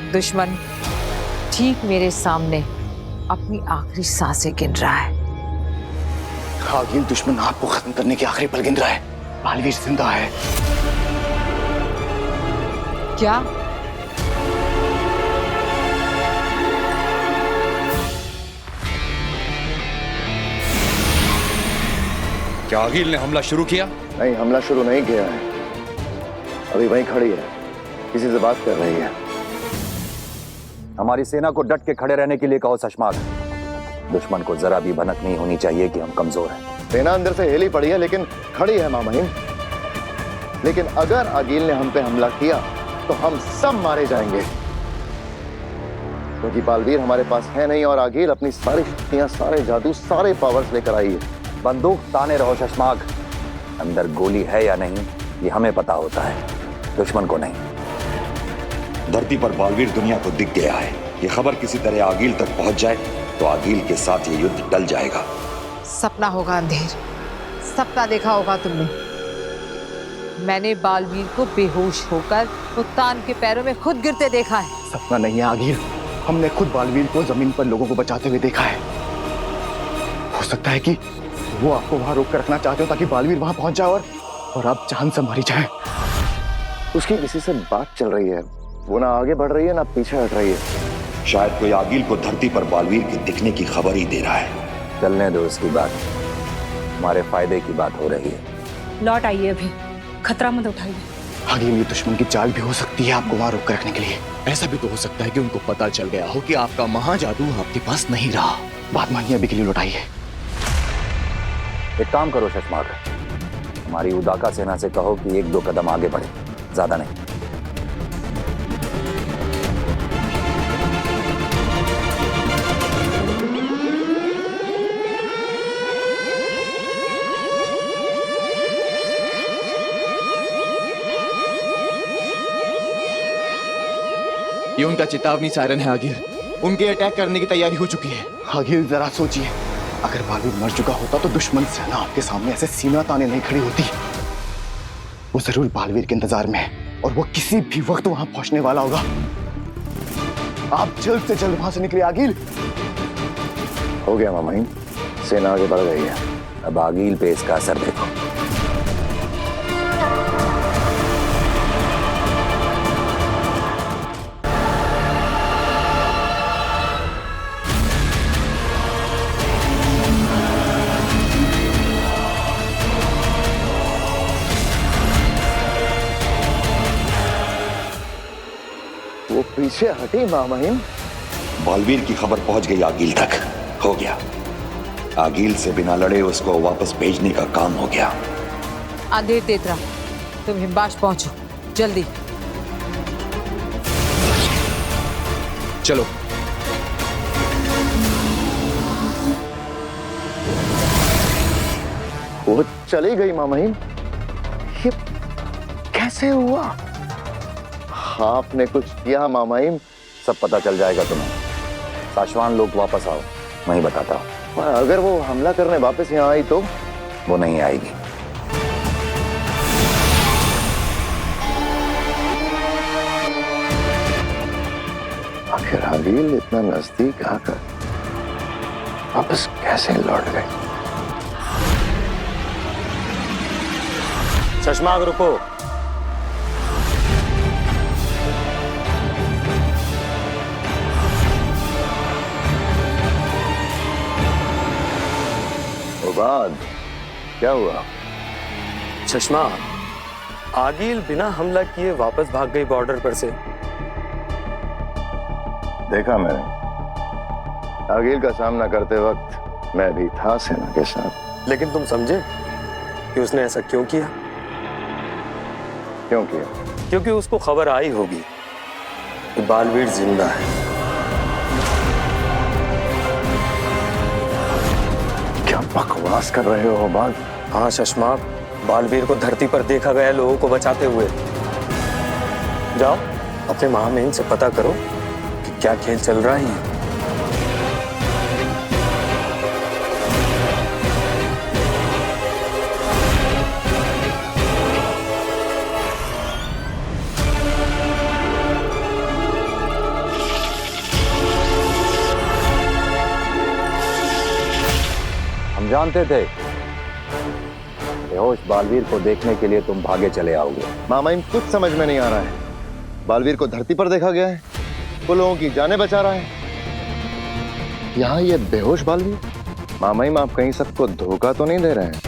दुश्मन ठीक मेरे सामने अपनी आखिरी सांसें गिन रहा है। आगिल दुश्मन आपको खत्म करने की आखिरी पल गिन रहा है। बालवीर जिंदा है। क्या? क्या आगिल ने हमला शुरू किया? नहीं, हमला शुरू नहीं किया है। अभी वहीं खड़ी है, किसी से बात कर रही है। हमारी सेना को डट के खड़े रहने के लिए कहो शशमाक। दुश्मन को जरा भी भनक नहीं होनी चाहिए कि हम कमजोर हैं। सेना अंदर से हिली पड़ी है लेकिन खड़ी है मामा हिम। लेकिन अगर आगिल ने हम पे हमला किया तो हम सब मारे जाएंगे, क्योंकि बालवीर हमारे पास है नहीं और आगिल अपनी सारी शक्तियां, सारे जादू, सारे पावर्स लेकर आई है। बंदूक ताने रहो शशमाक। अंदर गोली है या नहीं ये हमें पता होता है, दुश्मन को नहीं। धरती पर बालवीर दुनिया को दिख गया है। ये खबर किसी तरह आगिल तक पहुंच जाए तो आगिल के साथ ये युद्ध टल जाएगा। सपना होगा अंधेर, सपना देखा होगा तुमने। मैंने बालवीर को बेहोश होकर उत्तान के पैरों में खुद गिरते देखा है। सपना नहीं है आगिल, हमने खुद बालवीर को जमीन पर लोगों को बचाते हुए देखा है। हो सकता है कि वो आपको वहां रोक कर रखना चाहते हो ताकि बालवीर वहां पहुंच जाए और आप जान से मारी जाए। उसकी किसी से बात चल रही है, वो ना आगे बढ़ रही है ना पीछे हट रही है। शायद कोई आगिल को धरती पर बालवीर के दिखने की खबर ही दे रहा है। चलने दो उसकी बात, हमारे फायदे की बात हो रही है। लौट आइए, अभी खतरा मत उठाइए। आगिल, ये दुश्मन की चाल भी हो सकती है आपको वहां रोक कर रखने के लिए। ऐसा भी तो हो सकता है कि उनको पता चल गया हो कि आपका महाजादू आपके पास नहीं रहा। बात मानिए, अभी के लिए लौटाइए। एक काम करो शशमाक, हमारी उदाका सेना से कहो कि 1-2 कदम आगे बढ़े, ज्यादा नहीं। ये उनका चेतावनी सायरन है आगिल, उनके अटैक करने की तैयारी हो चुकी है। आगिल, जरा सोचिए, अगर बालवीर मर चुका होता तो दुश्मन सेना आपके सामने ऐसे सीना ताने नहीं खड़ी होती। वो जरूर बालवीर के इंतजार में है और वो किसी भी वक्त वहां पहुंचने वाला होगा। आप जल्द से जल्द वहां से निकले आगिल। हो गया मामा हिम, सेना आगे बढ़ गई है। अब आगिल पे इसका असर देखो। वो पीछे हटी मामा हिम। बालवीर की खबर पहुंच गई आगिल तक। हो गया, आगिल से बिना लड़े उसको वापस भेजने का काम हो गया। अंधेर तेतरा, तुम हिमबाश पहुंचो जल्दी। चलो। वो चली गई मामा हिम। ये कैसे हुआ? आपने कुछ किया मामा हिम? सब पता चल जाएगा तुम्हें। साशवान लोग वापस आओ, मैं ही बताता हूँ। अगर वो हमला करने वापस यहाँ आई तो? वो नहीं आएगी। आखिर आगिल इतना नजदीक आकर वापस कैसे लौट गए? शशमाक, रुको। बाद क्या हुआ? चश्मा, आगिल बिना हमला किए वापस भाग गई बॉर्डर पर से। देखा मैंने, आगिल का सामना करते वक्त मैं भी था सेना के साथ। लेकिन तुम समझे कि उसने ऐसा क्यों किया? क्यों किया? क्योंकि उसको खबर आई होगी कि बालवीर जिंदा है। क्या बकवास कर रहे हो बाल? हाँ शशमाक, बालवीर को धरती पर देखा गया लोगों को बचाते हुए। जाओ अपने महामहिम से पता करो कि क्या खेल चल रहा है। हम जानते थे बेहोश बालवीर को देखने के लिए तुम भागे चले आओगे। मामाइम कुछ समझ में नहीं आ रहा है। बालवीर को धरती पर देखा गया है, वो लोगों की जानें बचा रहा है। यहाँ ये बेहोश बालवीर। मामाइम आप कहीं सबको धोखा तो नहीं दे रहे हैं?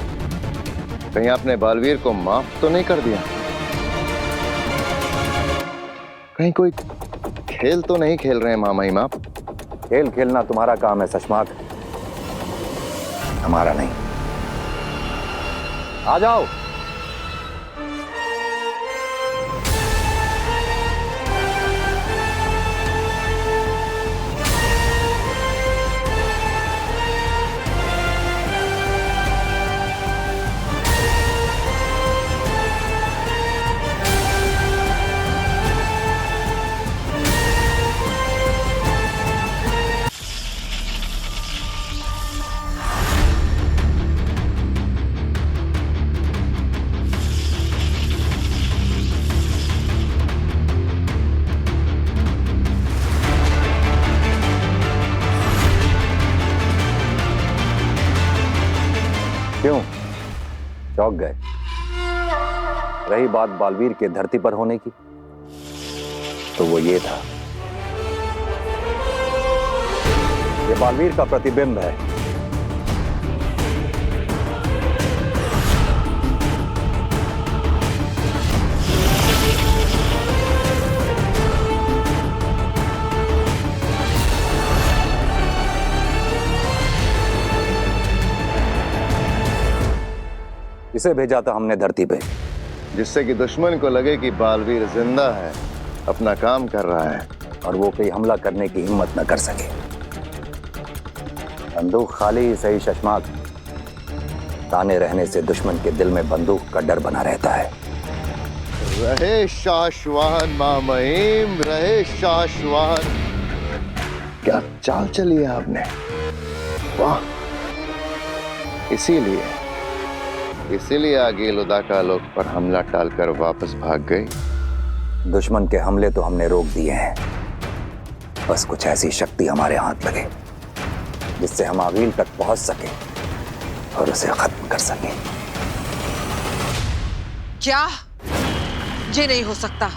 कहीं आपने बालवीर को माफ तो नहीं कर दिया? कहीं कोई खेल तो नहीं खेल रहे हैं मामाइम आप? खेल खेलना तुम्हारा काम है शशमाक, हमारा नहीं। आ जाओ। क्यों चौंक गए? रही बात बालवीर के धरती पर होने की, तो वो ये था, ये बालवीर का प्रतिबिंब है। इसे भेजा था हमने धरती पे, जिससे कि दुश्मन को लगे कि बालवीर जिंदा है, अपना काम कर रहा है, और वो कोई हमला करने की हिम्मत न कर सके। बंदूक खाली ही सही शशमाक, ताने रहने से दुश्मन के दिल में बंदूक का डर बना रहता है। रहे शाश्वान मामाइम, रहे शाश्वान। क्या चाल चली है आपने, वाह। इसीलिए आगे लुदाका लोग पर हमला टालकर वापस भाग गए। दुश्मन के हमले तो हमने रोक दिए हैं, बस कुछ ऐसी शक्ति हमारे हाथ लगे जिससे हम आगील तक पहुंच सके और उसे खत्म कर सके। क्या? ये नहीं हो सकता।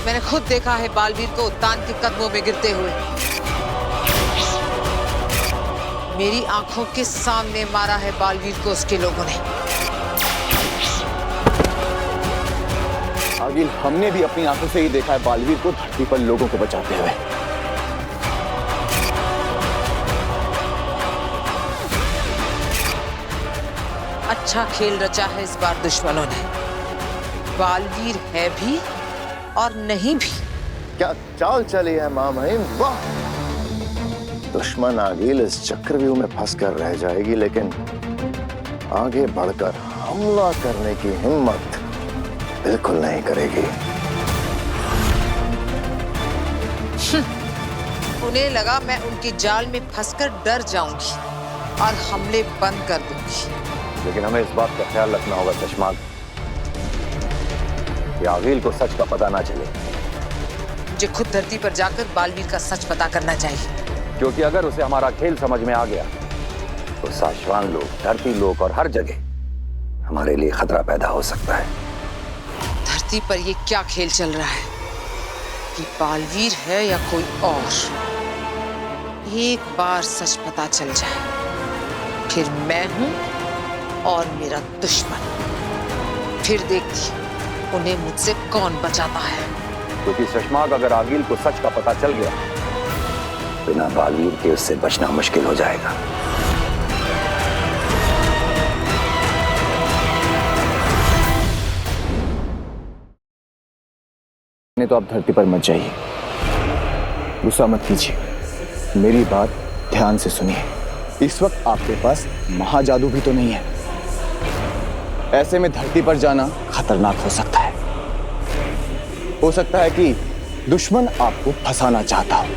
मैंने खुद देखा है बालवीर को उत्तान के कदमों में गिरते हुए। मेरी आंखों के सामने मारा है बालवीर को उसके लोगों ने। आगिल, हमने भी अपनी आंखों से ही देखा है बालवीर को धरती पर लोगों को बचाते हुए। अच्छा खेल रचा है इस बार दुश्मनों ने। बालवीर है भी और नहीं भी। क्या चाल चली है मामाइम, वाह। दुश्मन आगिल इस चक्रव्यूह में फंसकर रह जाएगी, लेकिन आगे बढ़कर हमला करने की हिम्मत बिल्कुल नहीं करेगी। उन्हें लगा मैं उनकी जाल में फंसकर डर जाऊंगी और हमले बंद कर दूंगी। लेकिन हमें इस बात का ख्याल रखना होगा शशमाक कि आगिल को सच का पता ना चले। मुझे खुद धरती पर जाकर बालवीर का सच पता करना चाहिए, क्योंकि अगर उसे हमारा खेल समझ में आ गया तो शाश्वान लोग, धरती लोग और हर जगह हमारे लिए खतरा पैदा हो सकता है। धरती पर ये क्या खेल चल रहा है कि बालवीर है या कोई और? एक बार सच पता चल जाए, फिर मैं हूं और मेरा दुश्मन। फिर देखती उन्हें मुझसे कौन बचाता है। क्योंकि शशमाक, अगर आगिल को सच का पता चल गया, बिना बालवीर के उससे बचना मुश्किल हो जाएगा। नहीं तो आप धरती पर मत जाइए, गुस्सा मत कीजिए, मेरी बात ध्यान से सुनिए। इस वक्त आपके पास महाजादू भी तो नहीं है। ऐसे में धरती पर जाना खतरनाक हो सकता है। हो सकता है कि दुश्मन आपको फंसाना चाहता हो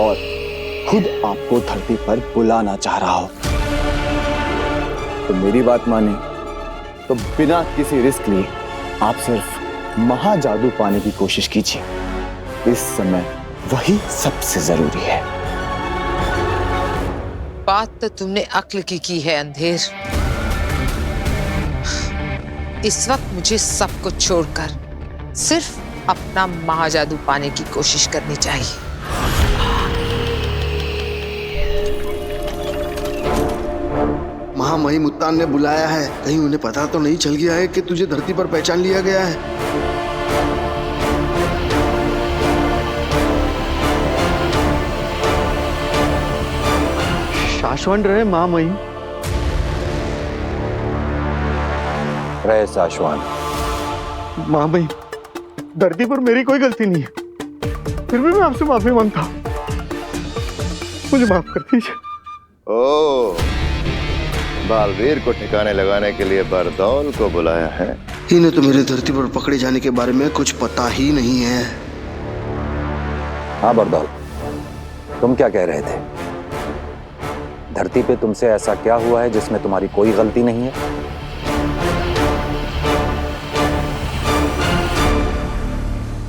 और खुद आपको धरती पर बुलाना चाह रहा हो। तो मेरी बात माने तो बिना किसी रिस्क लिए आप सिर्फ महाजादू पाने की कोशिश कीजिए। इस समय वही सबसे जरूरी है। बात तो तुमने अक्ल की है अंधेर। इस वक्त मुझे सब कुछ छोड़कर सिर्फ अपना महाजादू पाने की कोशिश करनी चाहिए। महामहिम मुत्तान ने बुलाया है, कहीं उन्हें पता तो नहीं चल गया है कि तुझे धरती पर पहचान लिया गया है। शाश्वत रहे महामहिम। रहे शाश्वत। महामहिम, धरती पर मेरी कोई गलती नहीं है, फिर भी मैं आपसे माफी मांगता हूँ, मुझे माफ कर दीजिए। ओ, बालवीर को ठिकाने लगाने के लिए बरदौल को बुलाया है। इन्हें तो मेरे धरती पर पकड़े जाने के बारे में कुछ पता ही नहीं है। हाँ बरदौल, तुम क्या कह रहे थे? धरती पे तुमसे ऐसा क्या हुआ है जिसमें तुम्हारी कोई गलती नहीं है?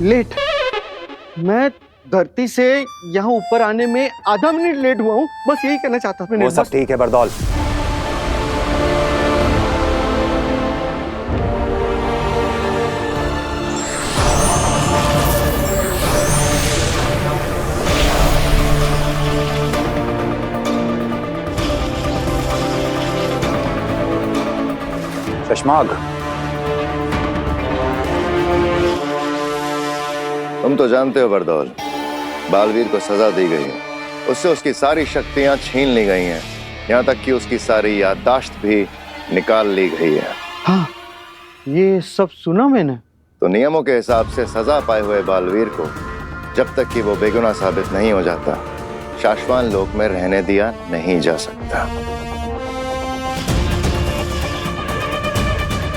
लेट, मैं धरती से यहाँ ऊपर आने में आधा मिनट लेट हुआ हूँ, बस यही कहना चाहता था। वो सब ठीक है बरदौल। शशमाग, तुम तो जानते हो बरदौल, बालवीर को सजा दी गई है, उससे उसकी सारी शक्तियां छीन ली गई हैं, यहाँ तक कि उसकी सारी याददाश्त भी निकाल ली गई है। हाँ, ये सब सुना मैंने। तो नियमों के हिसाब से सजा पाए हुए बालवीर को जब तक कि वो बेगुनाह साबित नहीं हो जाता, शाश्वत लोक में रहने दिया नहीं जा सकता।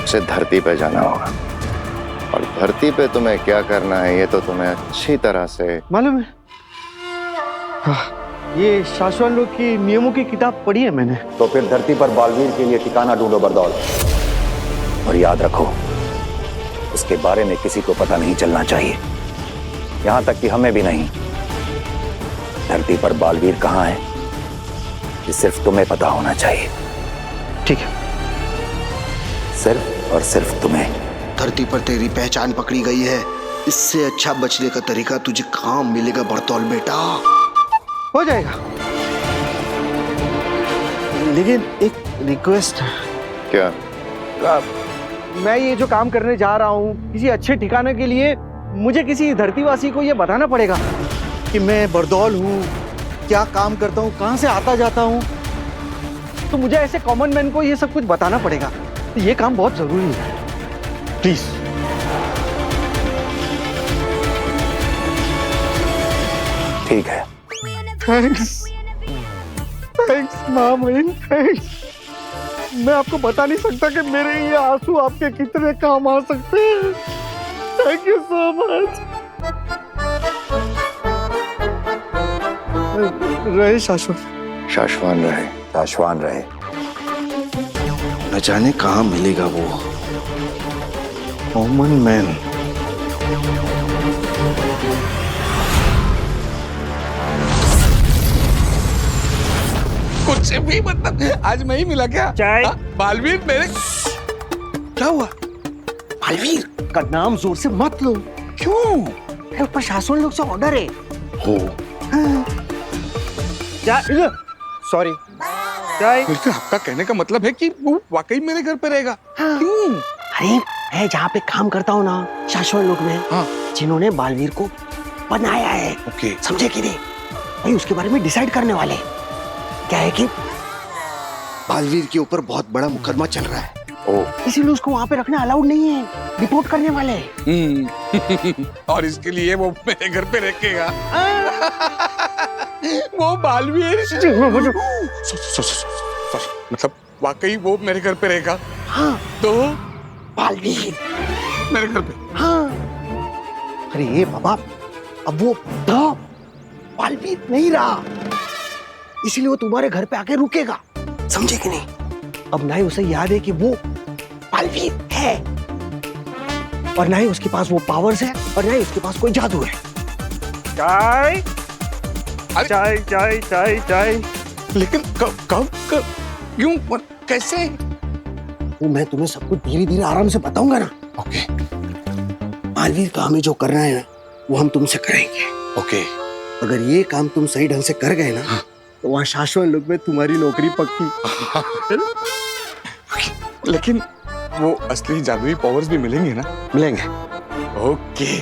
उसे धरती पे जाना होगा, और धरती पे तुम्हें क्या करना है ये तो तुम्हें अच्छी तरह से मालूम है। हाँ, ये शाश्वत लोक की नियमों की किताब पढ़ी है मैंने। तो फिर धरती पर बालवीर के लिए ठिकाना ढूंढो बरदौल, और याद रखो उसके बारे में किसी को पता नहीं चलना चाहिए, यहां तक कि हमें भी नहीं। धरती पर बालवीर कहां है ये सिर्फ तुम्हें पता होना चाहिए। ठीक है, सिर्फ और सिर्फ तुम्हें। धरती पर तेरी पहचान पकड़ी गई है, इससे अच्छा बचने का तरीका तुझे कहाँ मिलेगा बरतौल बेटा। हो जाएगा, लेकिन एक रिक्वेस्ट है। क्या? मैं ये जो काम करने जा रहा हूँ किसी अच्छे ठिकाने के लिए, मुझे किसी धरतीवासी को ये बताना पड़ेगा कि मैं बरदौल हूँ, क्या काम करता हूँ, कहाँ से आता जाता हूँ। तो मुझे ऐसे कॉमन मैन को ये सब कुछ बताना पड़ेगा। तो ये काम बहुत जरूरी है, प्लीज। ठीक है। थैंक्स, थैंक्स महामहिम, थैंक्स। मैं आपको बता नहीं सकता कि मेरे ये आंसू आपके कितने काम आ सकते हैं। Thank you so much. रहे शाश्वत। शाश्वत रहे। शाश्वत रहे। न जाने कहाँ मिलेगा वो कॉमन मैन। कुछ भी मतलब आज मैं ही मिला क्या? चाय। बालवीर मेरे क्या हुआ? बालवीर का नाम जोर से मत लो। क्यों? मेरे ऊपर शासन लोग से ऑर्डर है। हो क्या? सॉरी। चाय। बिल्कुल, आपका कहने का मतलब है कि वो वाकई मेरे घर पे रहेगा? हाँ। क्यों? अरे मैं जहाँ पे काम करता हूँ ना, शाश्वत लोक में, हाँ। जिन्होंने बालवीर को बनाया है, ओके। समझे कि नहीं? भाई उसके बारे में डिसाइड करने वाले। क्या है कि बालवीर के ऊपर बहुत बड़ा मुकदमा चल रहा है, इसीलिए उसको वहाँ पे रखना अलाउड नहीं है, रिपोर्ट करने वाले। और इसके लिए वो मेरे घर पे रखेगा। वो बालवीर मतलब वाकई वो मेरे घर पे रहेगा? हाँ। तो बालवीर मेरे घर पे? हाँ। अरे ये बाबा, अब वो बालवीर नहीं रहा, इसीलिए वो तुम्हारे घर पे आके रुकेगा, समझे कि नहीं? अब ना ही उसे याद है कि वो बालवीर है, और ना ही उसके पास वो पावर्स है, और ना ही उसके पास कोई जादू है। चाय, अरे- चाय, चाय, चाय, चाय। लेकिन कब कब कब क्यों कैसे? वो मैं तुम्हें सब कुछ धीरे धीरे आराम से बताऊंगा ना। ओके बालवीर का हमें जो करना है ना वो हम तुमसे करेंगे। ओके अगर ये काम तुम सही ढंग से कर गए ना तो वहाँ शाश्वत लोक में तुम्हारी नौकरी पक्की। लेकिन वो असली जादुई पावर्स भी मिलेंगे ना? मिलेंगे। ओके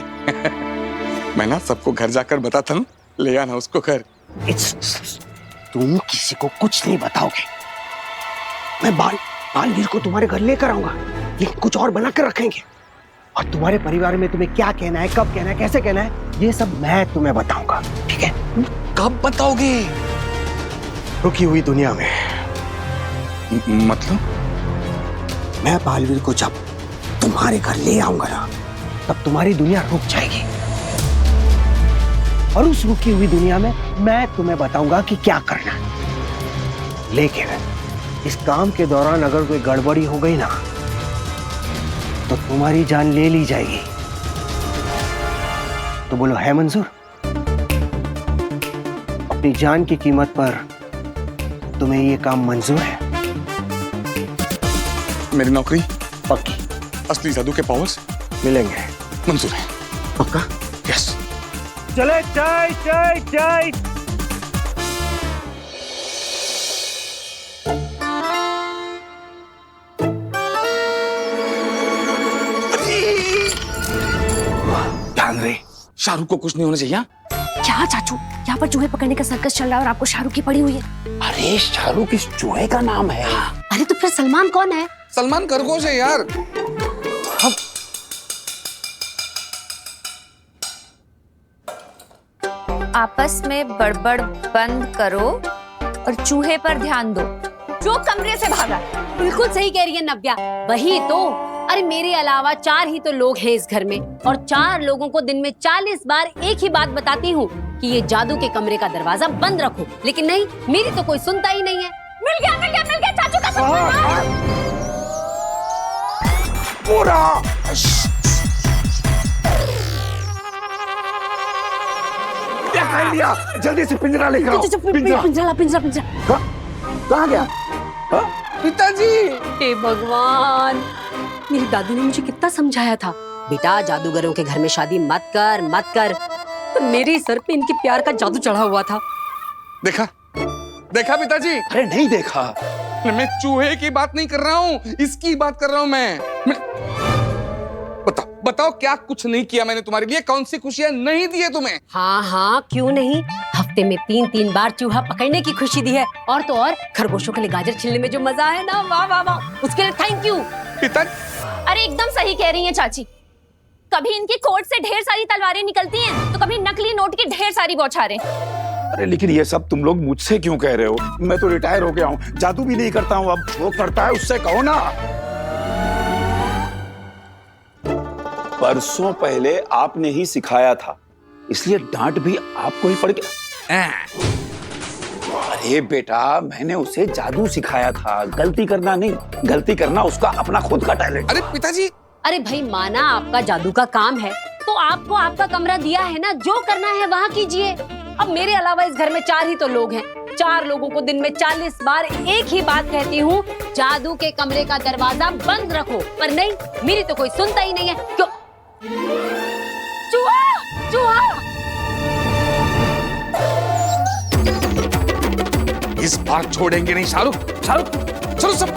मैं ना सबको घर जाकर बताता हूँ, ले आना उसको घर। तुम किसी को कुछ नहीं बताओगे। मैं बालवीर को तुम्हारे घर लेकर आऊंगा, लेकिन कुछ और बना कर रखेंगे। और तुम्हारे परिवार में तुम्हें क्या कहना है, कब कहना है, कैसे कहना है, ये सब मैं तुम्हें बताऊंगा। ठीक है? कब बताओगे? रुकी हुई दुनिया में। मतलब? मैं बालवीर को जब तुम्हारे घर ले आऊंगा ना तब तुम्हारी दुनिया रुक जाएगी, और उस रुकी हुई दुनिया में मैं तुम्हें बताऊंगा कि क्या करना है। लेकिन इस काम के दौरान अगर कोई गड़बड़ी हो गई ना तो तुम्हारी जान ले ली जाएगी। तो बोलो है मंजूर? अपनी जान की कीमत पर तुम्हें ये काम मंजूर है? मेरी नौकरी पक्की। असली जादू के पावर्स मिलेंगे। मंजूर है। पक्का? यस। चले चाय चाय चाय। ध्यान रहे, शाहरुख को कुछ नहीं होना चाहिए। क्या चाचू, यहाँ पर चूहे पकड़ने का सर्कस चल रहा है और आपको शाहरुख की पड़ी हुई है। अरे शाहरुख इस चूहे का नाम है। अरे तो फिर सलमान कौन है? सलमान खरगोश है यार। आपस में बड़बड़ बंद करो और चूहे पर ध्यान दो जो कमरे से भागा। बिल्कुल सही कह रही है नव्या, वही तो। अरे मेरे अलावा 4 ही तो लोग हैं इस घर में, और 4 लोगों को दिन में 40 बार एक ही बात बताती हूँ कि ये जादू के कमरे का दरवाजा बंद रखो, लेकिन नहीं, मेरी तो कोई सुनता ही नहीं है। मिल गया मिल गया मिल गया चाचू का पूरा। क्या कर लिया? जल्दी से पिंजरा लेकर आओ। पिंजरा पिंजरा पिंजरा पिंजरा। कहाँ गया? पिताजी। हे भगवान, मेरी दादी ने मुझे कितना समझाया था, बेटा जादूगरों के घर में शादी मत कर मत कर, पर मेरे सर पे इनके प्यार का जादू चढ़ा हुआ था। देखा देखा पिताजी? अरे नहीं देखा। मैं चूहे की बात नहीं कर रहा हूँ, इसकी बात कर रहा हूँ मैं। बताओ बताओ, क्या कुछ नहीं किया मैंने तुम्हारे लिए? कौन सी खुशियां नहीं दी है तुम्हें? हाँ हाँ क्यों नहीं, हफ्ते में 3-3 बार चूहा पकड़ने की खुशी दी है, और तो और खरगोशों के लिए गाजर छिलने में जो मजा है ना, वाह वाह वाह, उसके लिए थैंक यू। अरे एकदम सही कह रही हैं चाची। कभी इनकी कोट से ढेर सारी तलवारें निकलती हैं तो कभी नकली नोट की ढेर सारी बौछारें। अरे लेकिन ये सब तुम लोग मुझसे क्यों कह रहे हो? मैं तो रिटायर हो गया हूँ, जादू भी नहीं करता हूँ। अब वो करता है उससे कहो ना। परसों पहले आपने ही सिखाया था, इसलिए डांट भी आपको ही पड़ गया। अरे बेटा, मैंने उसे जादू सिखाया था, गलती करना नहीं, गलती करना उसका अपना खुद का टैलेंट। अरे पिताजी। अरे भाई माना आपका जादू का काम है तो आपको आपका कमरा दिया है ना, जो करना है वहाँ कीजिए। अब मेरे अलावा इस घर में 4 ही तो लोग हैं, 4 लोगों को दिन में 40 बार एक ही बात कहती हूँ, जादू के कमरे का दरवाजा बंद रखो, पर नहीं, मेरी तो कोई सुनता ही नहीं है। क्यों? चूहा चूहा। इस बार छोड़ेंगे नहीं शाहरुख। शाहरुख चलो सब।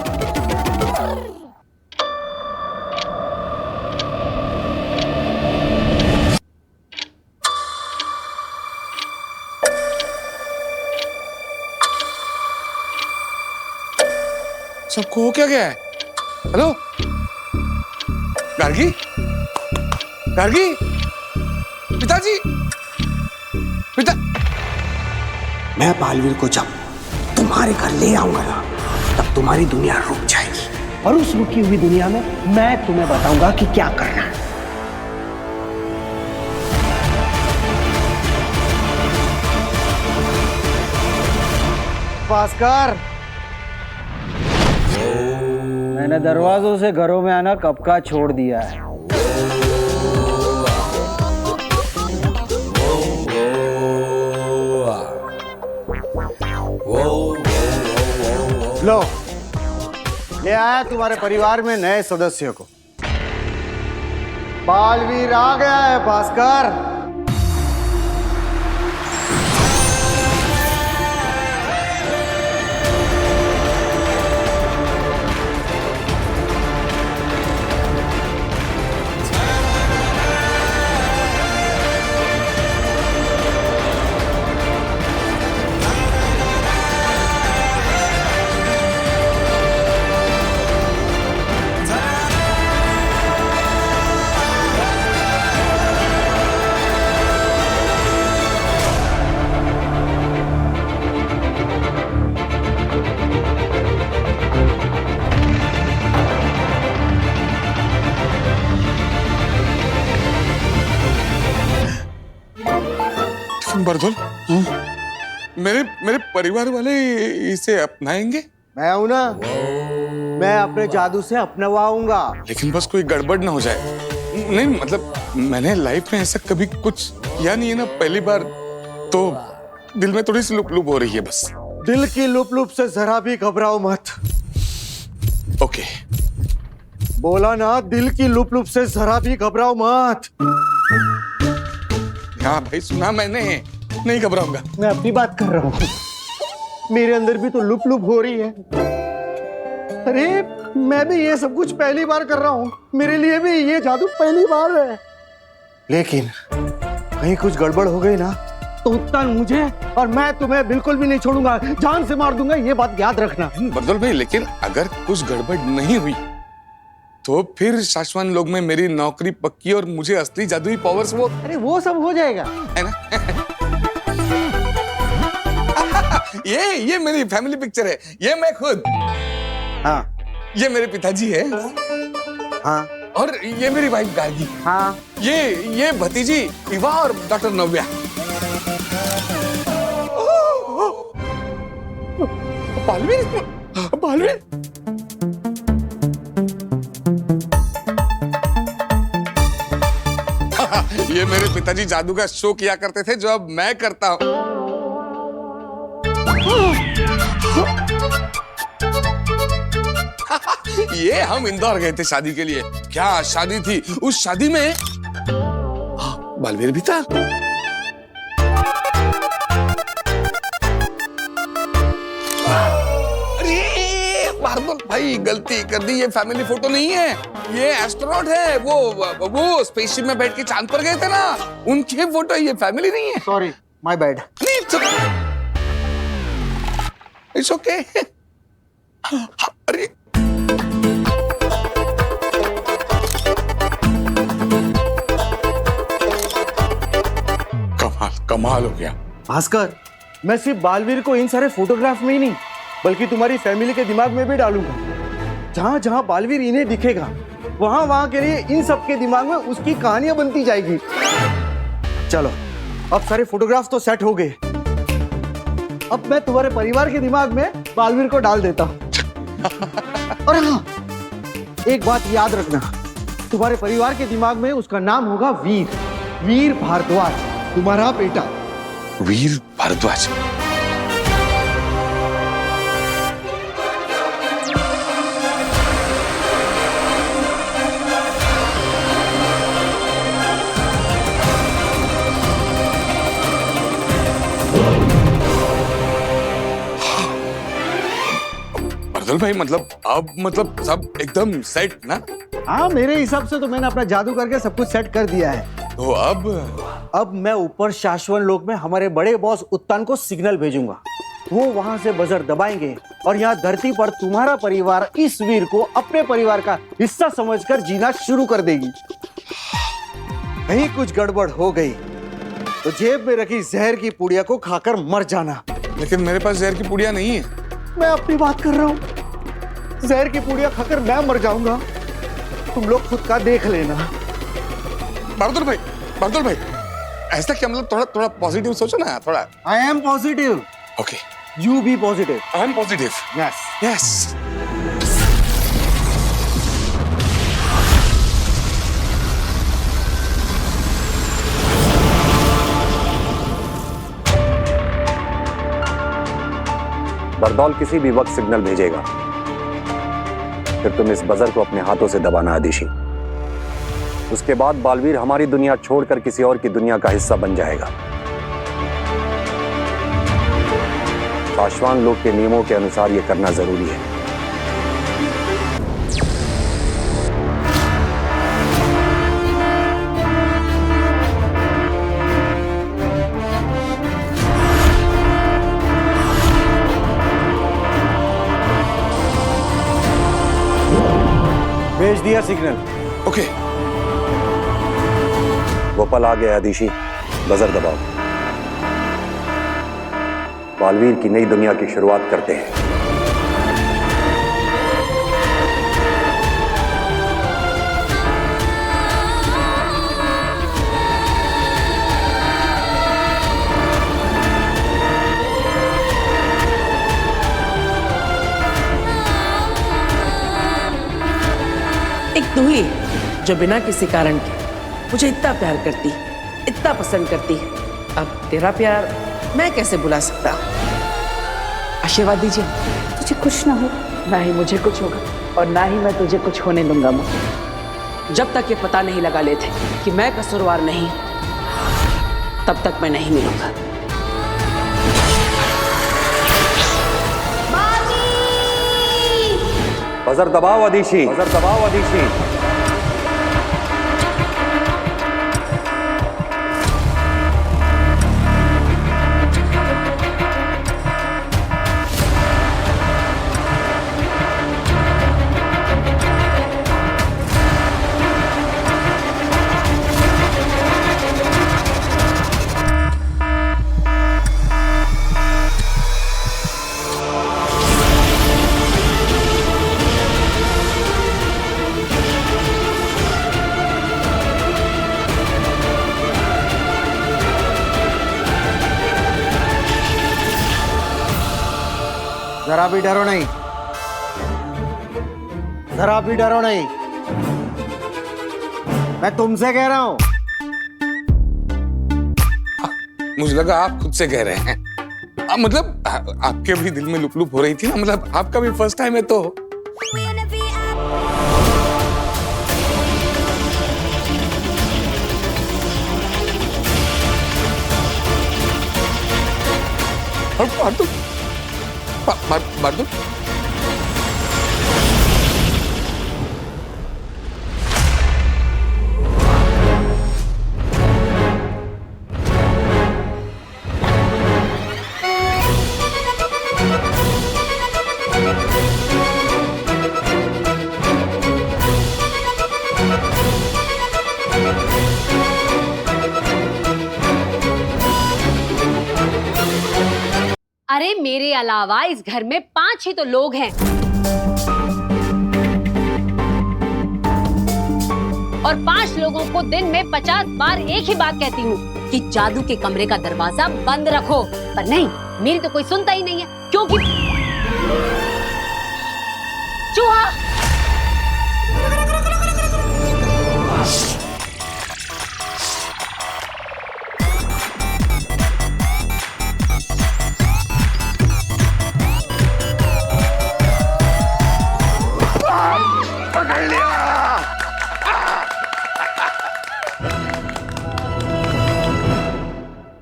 सबको हो क्या गया है? हेलो गार्गी, गार्गी, पिताजी, पिता। मैं बालवीर को जब तुम्हारे घर ले आऊंगा ना तब तुम्हारी दुनिया रुक जाएगी, और उस रुकी हुई दुनिया में मैं तुम्हें बताऊंगा कि क्या करना है। भास्कर, मैंने दरवाजों से घरों में आना कब का छोड़ दिया है। Whoa. लो, ले आया तुम्हारे परिवार में नए सदस्य को। बालवीर आ गया है भास्कर। बरदौल, मेरे मेरे परिवार वाले इसे अपनाएंगे? मैं हूं ना, मैं अपने जादू से अपनवाऊंगा। लेकिन बस कोई गड़बड़ ना हो जाए। नहीं मतलब मैंने लाइफ में ऐसा कभी कुछ किया नहीं है ना, पहली बार, तो दिल में थोड़ी सी लुप लुप हो रही है बस। दिल की लुप लुप से जरा भी घबराओ मत। ओके। बोला ना, दिल की लुप लुप से जरा भी घबराओ मत। हाँ भाई, सुना मैंने, नहीं घबराऊंगा। मैं अपनी बात कर रहा हूँ, मेरे अंदर भी तो लुप लुप हो रही है। अरे मैं भी ये सब कुछ पहली बार कर रहा हूँ, मेरे लिए भी ये जादू पहली बार है। लेकिन कहीं कुछ गड़बड़ हो गई ना तो उत्तान मुझे और मैं तुम्हें बिल्कुल भी नहीं छोड़ूंगा, जान से मार दूंगा, ये बात याद रखना। बरदौल भाई, लेकिन अगर कुछ गड़बड़ नहीं हुई तो फिर शाश्वत लोग में मेरी नौकरी पक्की और मुझे असली जादुई पावर्स वो। अरे वो सब हो जाएगा, है ना? ये मेरी फैमिली पिक्चर है, ये मैं खुद। हाँ। ये मेरे पिताजी है। हाँ। और ये मेरी वाइफ गार्गी। हाँ। ये भतीजी इवा और डॉक्टर नव्या। बालवीर, बालवीर। ये मेरे पिताजी जादू का शो किया करते थे जो अब मैं करता हूं। ये हम इंदौर गए थे शादी के लिए। क्या शादी थी, उस शादी में बालवीर भी था। अरे बारबल भाई, गलती कर दी, ये फैमिली फोटो नहीं है, ये एस्ट्रोनॉट है। वो स्पेसशिप में बैठ के चांद पर गए थे ना, उनके फोटो, ये फैमिली नहीं है। Sorry, my bad. It's okay. अरे कमाल हो गया भास्कर। मैं सिर्फ बालवीर को इन सारे फोटोग्राफ में ही नहीं बल्कि तुम्हारी फैमिली के दिमाग में भी डालूंगा। जहां जहां बालवीर इन्हें दिखेगा वहां वहां के लिए इन सब के दिमाग में उसकी कहानियां बनती जाएगी। चलो, अब सारे फोटोग्राफ तो सेट हो गए, अब मैं तुम्हारे परिवार के दिमाग में बालवीर को डाल देता हूं। और हाँ, एक बात याद रखना, तुम्हारे परिवार के दिमाग में उसका नाम होगा वीर भारद्वाज, तुम्हारा बेटा। वीर भारद्वाज। भाई मतलब सब एकदम सेट ना? हाँ, मेरे हिसाब से तो मैंने अपना जादू करके सब कुछ सेट कर दिया है। तो अब मैं ऊपर शाश्वत लोक में हमारे बड़े बॉस उत्तान को सिग्नल भेजूंगा, वो वहां से बजर दबाएंगे और यहाँ धरती पर तुम्हारा परिवार इस वीर को अपने परिवार का हिस्सा समझकर जीना शुरू कर देगी। कहीं कुछ गड़बड़ हो गई तो जेब में रखी जहर की पुड़िया को खाकर मर जाना। लेकिन मेरे पास जहर की पुड़िया नहीं है। मैं अपनी बात कर रहा हूँ, जहर की पुड़िया खाकर मैं मर जाऊंगा, तुम लोग खुद का देख लेना। बहादुर भाई, ऐसा क्या, मतलब थोड़ा पॉजिटिव सोचो ना, थोड़ा। I am positive. Okay, you be positive. I am positive. Yes. बरदौल किसी भी वक्त सिग्नल भेजेगा, फिर तुम इस बजर को अपने हाथों से दबाना आदिशी। उसके बाद बालवीर हमारी दुनिया छोड़कर किसी और की दुनिया का हिस्सा बन जाएगा। पाशवान लोग के नियमों के अनुसार यह करना जरूरी है। भेज दिया सिग्नल। ओके। वो पल आ गया आदिशी, बजर दबाओ। बालवीर की नई दुनिया की शुरुआत करते हैं। एक तू ही जो बिना किसी कारण के मुझे इतना प्यार करती, इतना पसंद करती। अब तेरा प्यार मैं कैसे बुला सकता? आशीर्वाद दीजिए। तुझे कुछ ना हो। ना ही मुझे कुछ होगा और ना ही मैं तुझे कुछ होने दूंगा माँ। जब तक ये पता नहीं लगा लेते कि मैं कसूरवार नहीं, तब तक मैं नहीं मिलूंगा। बजर दबाओ आदिशी, बजर दबाओ आदिशी। जरा भी डरो नहीं, जरा भी डरो नहीं। मैं तुमसे कह रहा हूं। मुझे लगा आप खुद से कह रहे हैं। मतलब आपके भी दिल में लुप हो रही थी ना, मतलब आपका भी फर्स्ट टाइम है तो। मार दो। अरे मेरे अलावा इस घर में 5 ही तो लोग हैं, और 5 लोगों को दिन में 50 बार एक ही बात कहती हूँ कि जादू के कमरे का दरवाजा बंद रखो, पर नहीं, मेरी तो कोई सुनता ही नहीं है, क्योंकि चूहा।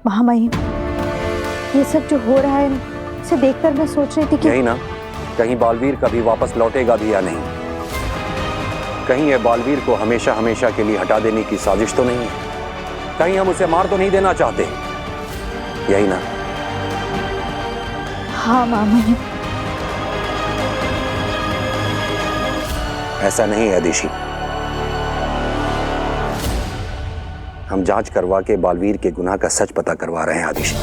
महामहिम, ये सब जो हो रहा है इसे देखकर मैं सोच रही थी कि यही ना, कहीं बालवीर कभी वापस लौटेगा भी या नहीं। कहीं ये बालवीर को हमेशा हमेशा के लिए हटा देने की साजिश तो नहीं है। कहीं हम उसे मार तो नहीं देना चाहते, यही ना? हाँ महामहिम। ऐसा नहीं है आदिशी। हम जांच करवा के बालवीर के गुनाह का सच पता करवा रहे हैं आदिशी,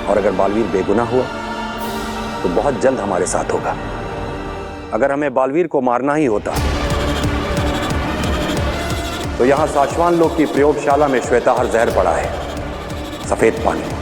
और अगर बालवीर बेगुनाह हुआ तो बहुत जल्द हमारे साथ होगा। अगर हमें बालवीर को मारना ही होता तो यहां साशवान लोग की प्रयोगशाला में श्वेताहार जहर पड़ा है, सफेद पानी।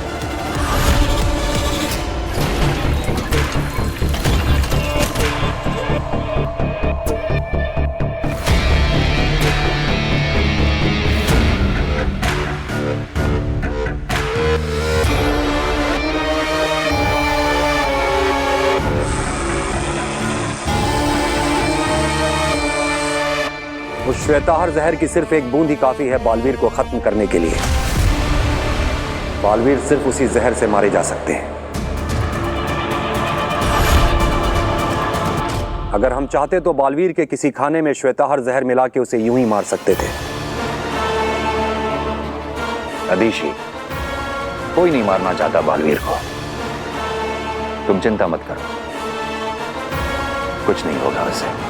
श्वेताहार जहर की सिर्फ एक बूंद ही काफी है बालवीर को खत्म करने के लिए। बालवीर सिर्फ उसी जहर से मारे जा सकते हैं। अगर हम चाहते तो बालवीर के किसी खाने में श्वेताहार जहर मिला के उसे यूं ही मार सकते थे। अदीशी, कोई नहीं मारना चाहता बालवीर को। तुम चिंता मत करो, कुछ नहीं होगा उसे।